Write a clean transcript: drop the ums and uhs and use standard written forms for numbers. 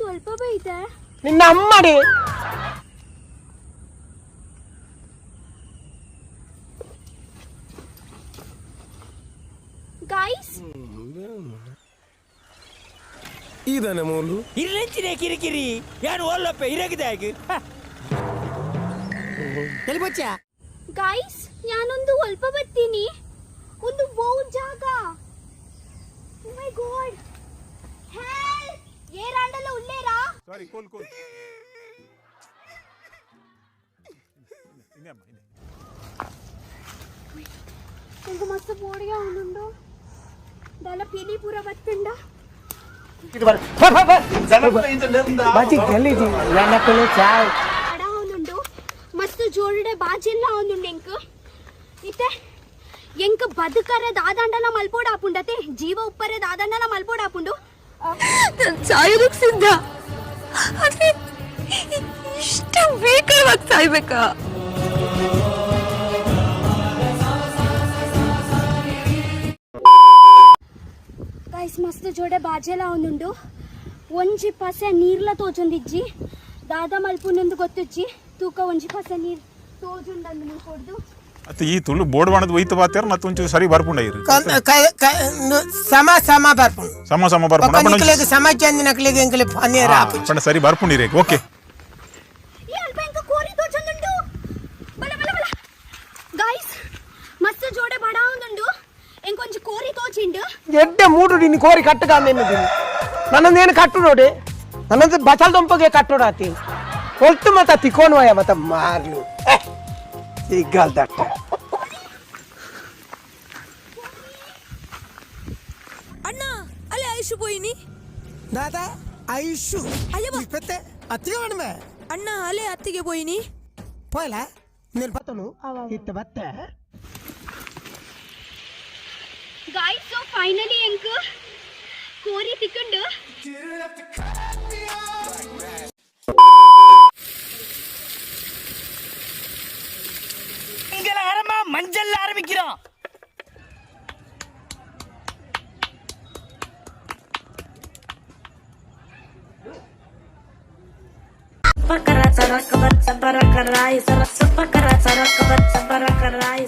ಅಲ್ಪ ಬೈತೆ ನಿನ್ನ ಅಮ್ಮಡಿ ಗೈಸ್ ಇದನ್ನ ಮೂಲು ಇರ್ಲೆಂಚಿನ ಕಿರಿಕಿರಿ ಯಾನು ಒಲ್ಲಪ್ಪ ಇರಗಿದಾಗಿ ಎಲ್ಬೊಚ್ಚ ಗೈಸ್ ഞാനൊಂದು ಅಲ್ಪ ಬರ್ತೀನಿ ಒಂದು ಬಹು ಜಾಗ ಓ ಮೈ ಗಾಡ್ ಹೆಲ್ಪ್ ಏರಾಂಡಲ ಉಲ್ಲೇರಾ ಸಾರಿ ಕೋಲ್ ಇನ್ನಮ್ಮ ఇంక మస్తు పోడిగా ఉండు దాల పీలి పూర బతుండా ಇದು ಬರ ಬಾಜಿ ಗಲೀಜಿ ಯಾನಕಲೆ ಚಾಯ್ ಅಡ ఉండు ಮಸ್ತ್ ಜೋಡಡೆ ಬಾಜಿಲ್ಲ ఉండు ಇಂಕ ಇತ್ತೆ ಎಂಕ ಬದುಕರೆ ದಾದಂಡನ ಮಲ್ಪೋಡ ಆಪುಂಡತೆ ಜೀವ ಉಪ್ಪರೆ ದಾದಂಡನ ಮಲ್ಪೋಡ ಆಪುಂಡು ಸಾಯೋದಕ್ಕೆ ಸಿದ್ಧ ಆದ್ರೆ ಇಷ್ಟು ವೇಗವಾಗಿ ಸಾಯ್ಬೇಕಾ ಗೈಸ್ ಮಸ್ತ್ ಜೋಡೆ ಬಾಜೆಲ್ಲ ಒಂದುಂಡು ಒಂಜಿ ಪಸೆ ನೀರ್ಲ ತೋಜೊಂದಿಜ್ಜಿ ದಾದ ಮಲ್ಪುನೊಂದು ಗೊತ್ತುಜ್ಜಿ ತೂಕ ಒಂಜಿ ಪಸೆ ನೀರ್ ತೋಜುಂಡಂದು ಮುಲ್ಕೊಡ್ದು ಅತ್ತ ಈ ತುಳು ಬೋರ್ಡ್ ಮಾಡದು ಒಯ್ತು ಬಾತ್ಯಾರ ಮತ್ತೆ ಒಂಚೂರು ಸರಿ ಬರ್ಪುಂಡ ಇರು ಸಮ ಬರ್ಪುಂಡು ಸಮ ಬರ್ಪುಂಡ ನಕ್ಲಿಗೆ ಸಮಾಜ ನಕ್ಲಿಗೆ ಎಂಕಲೆ ಫಾನಿಯರ ಪಂಡ ಸರಿ ಬರ್ಪುಂಡಿರೆ ಓಕೆ ಈ ಅಲ್ಪ ಎಂಕ ಕೋರಿ ತೋಜೊಂದುಂಡು ಬಲ ಬಲ ಬಲ ಗೈಸ್ ಮಸ್ತ್ ಜೋಡೆ ಬಡ ಒಂದುಂಡು ಎಂಕೊಂಜಿ ಕೋರಿ ತೋಜಿಂಡು ಎಡ್ಡೆ ಮೂಡು ನಿನ್ನ ಕೋರಿ ಕಟ್ಟಗಾಂದೇನಿದ್ದೀನಿ ನನ್ನೊಂದೇನು ಕಟ್ಟು ನೋಡಿ ನನ್ನೊಂದು ಬಸಲ್ ದೊಂಪಗೆ ಕಟ್ಟೋಡಾತಿ ಒಟ್ಟು ಮತ್ತ ತಿಕೋನ್ವಯ ಮತ್ತ ಮಾರ್ಲು ಸಿಗಲ್ದಟ್ಟ ಅಣ್ಣ ಅಲ್ಲೇ ಐಶು ಪೋಯಿನಿ ದಾದಾ ಐಶು ಇಪ್ಪತ್ತೆ ಅತ್ತಿಗೆ ಮಣ್ಮೆ ಅಣ್ಣ ಅಲ್ಲೇ ಅತ್ತಿಗೆ ಪೋಯಿನಿ ಪೋಯ್ಲ ನೀನು ಬತ್ತನು ಇತ್ತ ಬತ್ತ guys so finally enku kori tikkundu இங்கல ஆரம்ப மஞ்சள்ல ஆரம்பிக்கிறோம் Pakara sarak kabat sabara karai sarak sapakara sarak kabat sabara karai